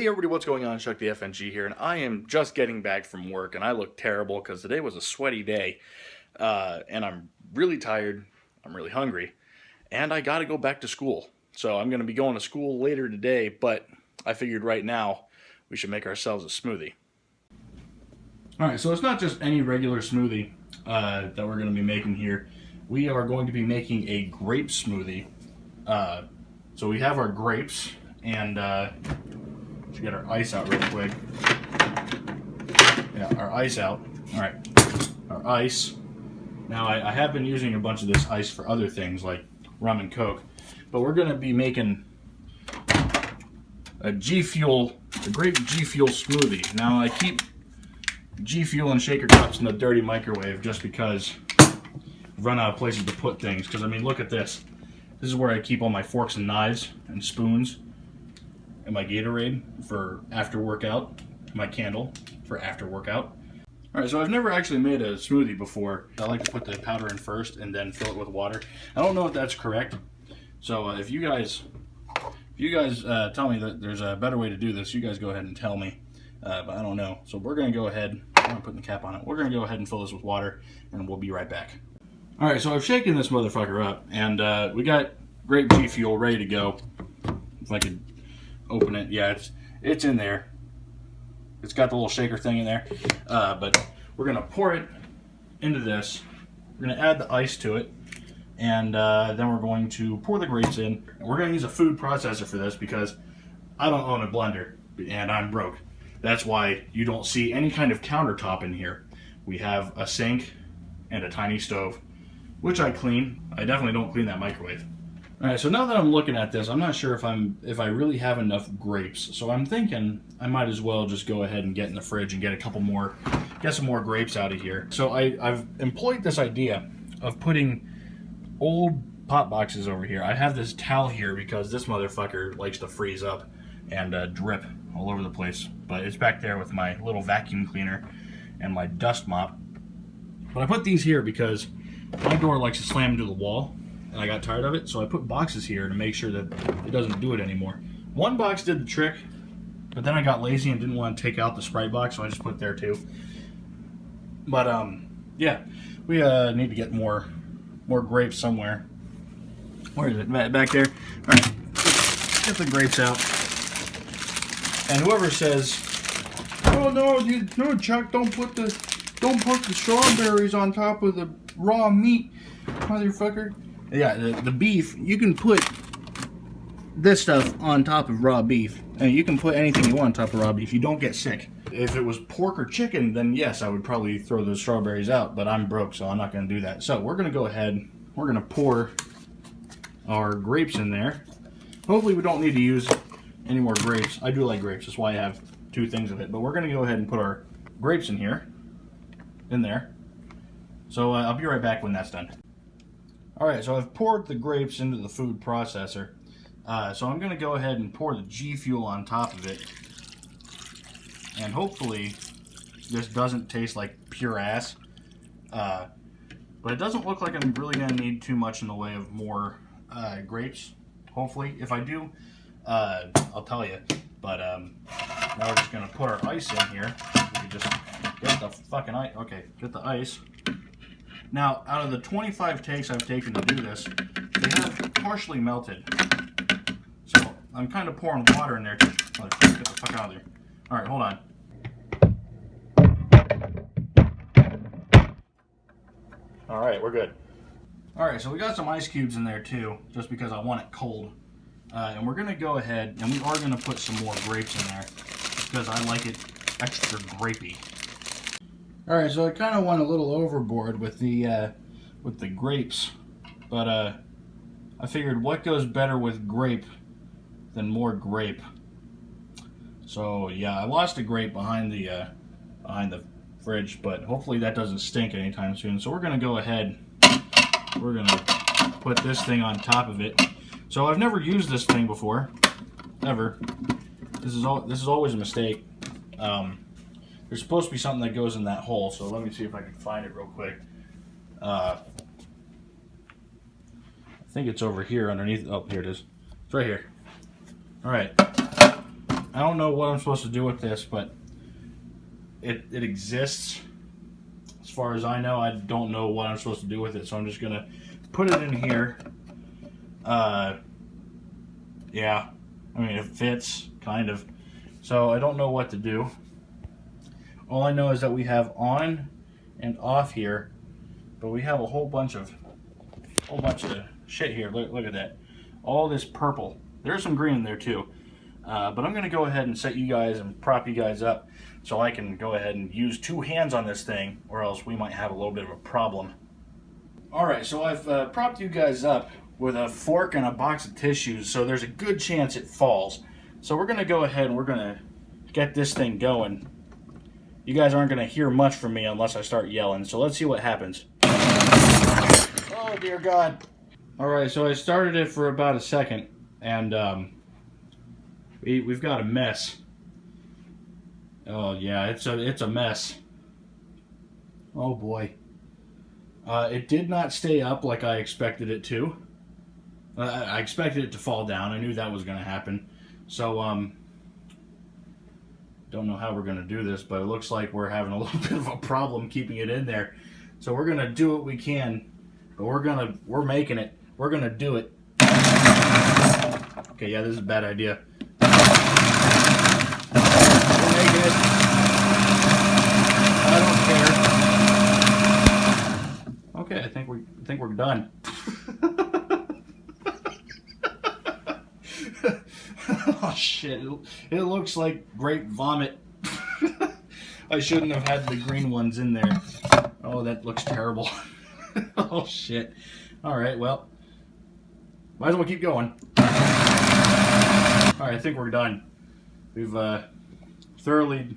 Hey everybody, what's going on? Chuck the FNG here, and I am just getting back from work, and I look terrible because today was a sweaty day, and I'm really tired, I'm really hungry, and I gotta go back to school. So I'm gonna be going to school later today, but I figured right now we should make ourselves a smoothie. Alright, so it's not just any regular smoothie that we're gonna be making here. We are going to be making a grape smoothie. So we have our grapes, and let's get our ice out real quick. Yeah, our ice out. Alright, our ice. Now, I have been using a bunch of this ice for other things like rum and Coke, but we're going to be making a grape G Fuel smoothie. Now, I keep G Fuel and shaker cups in the dirty microwave just because I've run out of places to put things. Because, I mean, look at this. This is where I keep all my forks and knives and spoons, and my Gatorade for after workout, my candle for after workout. Alright, so I've never actually made a smoothie before. I like to put the powder in first and then fill it with water. I don't know if that's correct. So if you guys tell me that there's a better way to do this, you guys go ahead and tell me. But I don't know. So we're going to go ahead, I'm going to put the cap on it. We're going to go ahead and fill this with water, and we'll be right back. Alright, so I've shaken this motherfucker up, and we got grape G Fuel ready to go. If I could open it. Yeah, it's in there. It's got the little shaker thing in there. But we're going to pour it into this. We're going to add the ice to it. And then we're going to pour the grapes in. We're going to use a food processor for this because I don't own a blender and I'm broke. That's why you don't see any kind of countertop in here. We have a sink and a tiny stove, which I clean. I definitely don't clean that microwave. Alright, so now that I'm looking at this, I'm not sure if I really have enough grapes. So I'm thinking I might as well just go ahead and get in the fridge and get some more grapes out of here. So I've employed this idea of putting old pop boxes over here. I have this towel here because this motherfucker likes to freeze up and drip all over the place. But it's back there with my little vacuum cleaner and my dust mop. But I put these here because my door likes to slam into the wall, and I got tired of it, so I put boxes here to make sure that it doesn't do it anymore. One box did the trick, but then I got lazy and didn't want to take out the Sprite box, so I just put it there too. But yeah, we need to get more grapes somewhere. Where is it? Back there. All right, get the grapes out. And whoever says, "Oh no, Chuck, don't put the strawberries on top of the raw meat, motherfucker." Yeah, the beef, you can put this stuff on top of raw beef. And you can put anything you want on top of raw beef. You don't get sick. If it was pork or chicken, then yes, I would probably throw those strawberries out. But I'm broke, so I'm not going to do that. So we're going to go ahead. We're going to pour our grapes in there. Hopefully we don't need to use any more grapes. I do like grapes. That's why I have two things of it. But we're going to go ahead and put our grapes in here. In there. So I'll be right back when that's done. Alright, so I've poured the grapes into the food processor. So I'm going to go ahead and pour the G Fuel on top of it. And hopefully this doesn't taste like pure ass. But it doesn't look like I'm really going to need too much in the way of more grapes. Hopefully. If I do, I'll tell you. But now we're just going to put our ice in here. We can just get the fucking ice. Okay, get the ice. Now, out of the 25 takes I've taken to do this, they have partially melted. So, I'm kind of pouring water in there to get the fuck out of there. Alright, hold on. Alright, we're good. Alright, so we got some ice cubes in there too, just because I want it cold. And we're going to go ahead, and we are going to put some more grapes in there, because I like it extra grapey. Alright, so I kind of went a little overboard with the grapes, but I figured what goes better with grape than more grape. So yeah, I lost a grape behind the fridge, but hopefully that doesn't stink anytime soon. So we're gonna go ahead, we're gonna put this thing on top of it. So I've never used this thing before, ever. This is always a mistake. There's supposed to be something that goes in that hole, so let me see if I can find it real quick. I think it's over here underneath. Oh, here it is. It's right here. Alright. I don't know what I'm supposed to do with this, but it exists. As far as I know, I don't know what I'm supposed to do with it, so I'm just going to put it in here. Yeah, I mean, it fits, kind of. So I don't know what to do. All I know is that we have on and off here, but we have a whole bunch of shit here. Look at that. All this purple. There's some green in there too. But I'm going to go ahead and set you guys and prop you guys up so I can go ahead and use two hands on this thing, or else we might have a little bit of a problem. Alright, so I've propped you guys up with a fork and a box of tissues, so there's a good chance it falls. So we're going to go ahead and we're going to get this thing going. You guys aren't going to hear much from me unless I start yelling, so let's see what happens. Oh dear God. Alright, so I started it for about a second, and we've got a mess. Oh yeah, it's a mess. Oh boy. It did not stay up like I expected it to. I expected it to fall down. I knew that was going to happen. So, don't know how we're going to do this, but it looks like we're having a little bit of a problem keeping it in there. So we're going to do what we can, but we're making it. We're going to do it. Okay, yeah, this is a bad idea. We're making it. I don't care. Okay, I think we're done. Oh shit, it looks like grape vomit. I shouldn't have had the green ones in there. Oh, that looks terrible. Oh shit. Alright, well, might as well keep going. Alright, I think we're done. We've thoroughly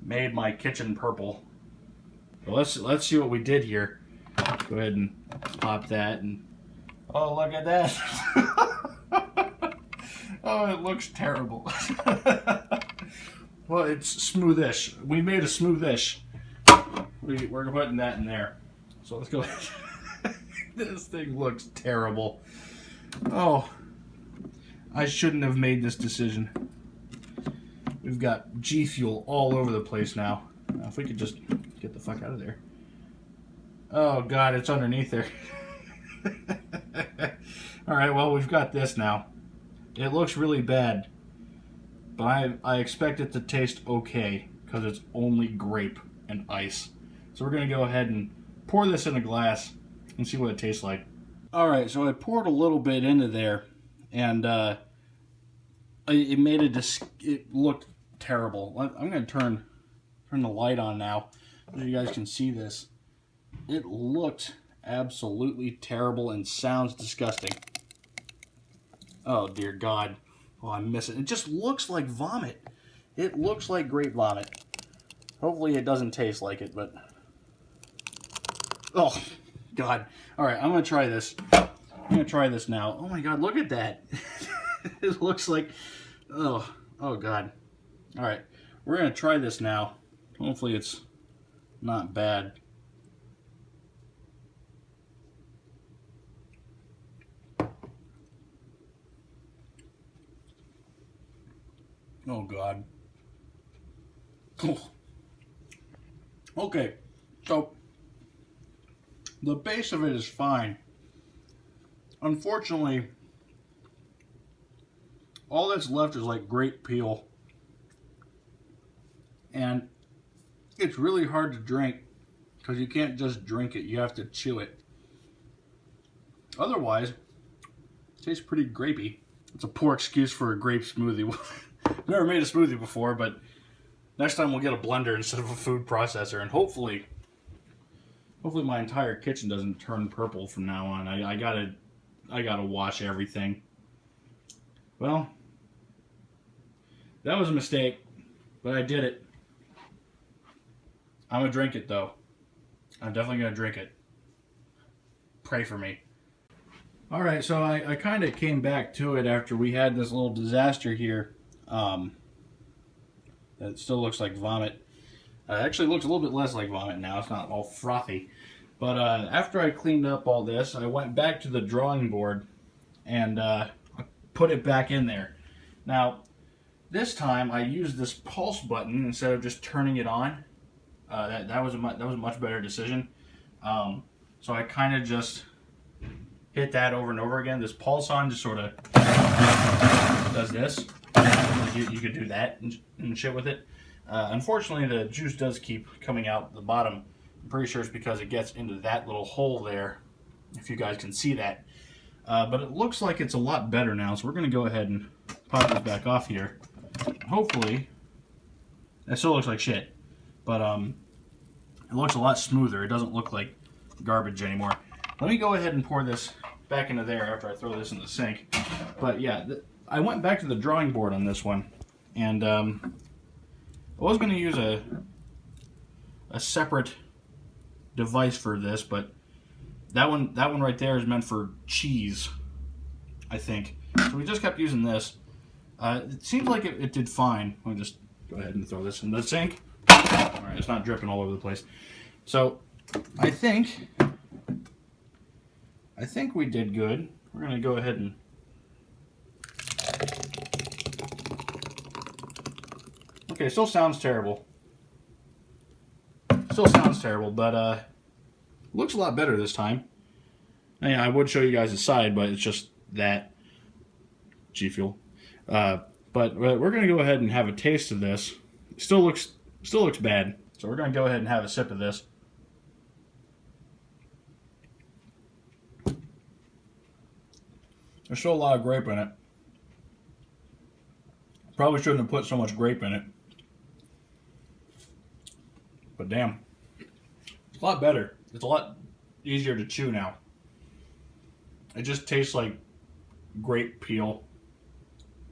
made my kitchen purple. Well, let's see what we did here. Go ahead and pop that, and oh, look at that. Oh, it looks terrible. Well, it's smoothish. We made a smoothish. We're putting that in there. So let's go. This thing looks terrible. Oh, I shouldn't have made this decision. We've got G Fuel all over the place now. If we could just get the fuck out of there. Oh God, it's underneath there. Alright, well, we've got this now. It looks really bad, but I expect it to taste okay because it's only grape and ice. So we're going to go ahead and pour this in a glass and see what it tastes like. Alright, so I poured a little bit into there, and it looked terrible. I'm going to turn the light on now so you guys can see this. It looked absolutely terrible and sounds disgusting. Oh dear God. Oh, I miss it. It just looks like vomit. It looks like grape vomit. Hopefully it doesn't taste like it, but... Oh, God. Alright, I'm going to try this. I'm going to try this now. Oh my God, look at that. It looks like... Oh God. Alright, we're going to try this now. Hopefully it's not bad. Oh God. Oh. Okay, so the base of it is fine. Unfortunately, all that's left is like grape peel, and it's really hard to drink because you can't just drink it, you have to chew it. Otherwise, it tastes pretty grapey. It's a poor excuse for a grape smoothie. Never made a smoothie before, but next time we'll get a blender instead of a food processor, and hopefully my entire kitchen doesn't turn purple from now on. I gotta wash everything. Well, that was a mistake, but I did it. I'm gonna drink it though. I'm definitely gonna drink it. Pray for me. Alright, so I kind of came back to it after we had this little disaster here. It still looks like vomit. Actually looks a little bit less like vomit now. It's not all frothy. But after I cleaned up all this, I went back to the drawing board and put it back in there. Now, this time I used this pulse button instead of just turning it on. That was a much better decision. So I kind of just hit that over and over again. This pulse on just sort of does this. You could do that and shit with it. Unfortunately, the juice does keep coming out the bottom. I'm pretty sure it's because it gets into that little hole there, if you guys can see that. But it looks like it's a lot better now, so we're going to go ahead and pop this back off here. Hopefully, it still looks like shit, but it looks a lot smoother. It doesn't look like garbage anymore. Let me go ahead and pour this back into there after I throw this in the sink. But yeah, I went back to the drawing board on this one, and I was going to use a separate device for this, but that one right there is meant for cheese, I think. So we just kept using this. It seems like it did fine. Let me just go ahead and throw this in the sink. Alright, it's not dripping all over the place. So I think we did good. We're going to go ahead and okay, still sounds terrible. Still sounds terrible, but looks a lot better this time. And yeah, I would show you guys the side, but it's just that G Fuel. But we're going to go ahead and have a taste of this. Still looks bad, so we're going to go ahead and have a sip of this. There's still a lot of grape in it. Probably shouldn't have put so much grape in it. But damn, it's a lot better. It's a lot easier to chew now. It just tastes like grape peel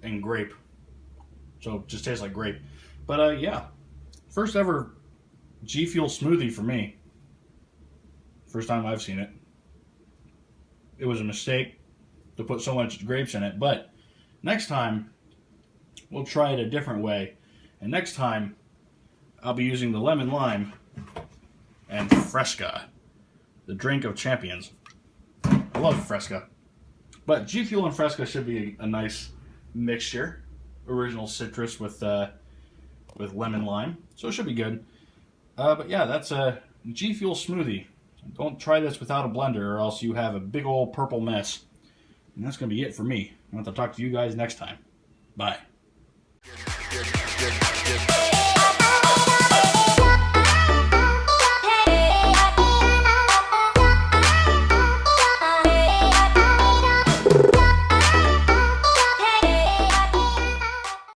and grape. So it just tastes like grape. But yeah, first ever G Fuel smoothie for me. First time I've seen it. It was a mistake to put so much grapes in it, but next time we'll try it a different way. And next time I'll be using the lemon lime and Fresca, the drink of champions. I love Fresca. But G Fuel and Fresca should be a nice mixture. Original citrus with lemon lime. So it should be good. But yeah, that's a G Fuel smoothie. Don't try this without a blender or else you have a big old purple mess. And that's going to be it for me. I'll have to talk to you guys next time. Bye.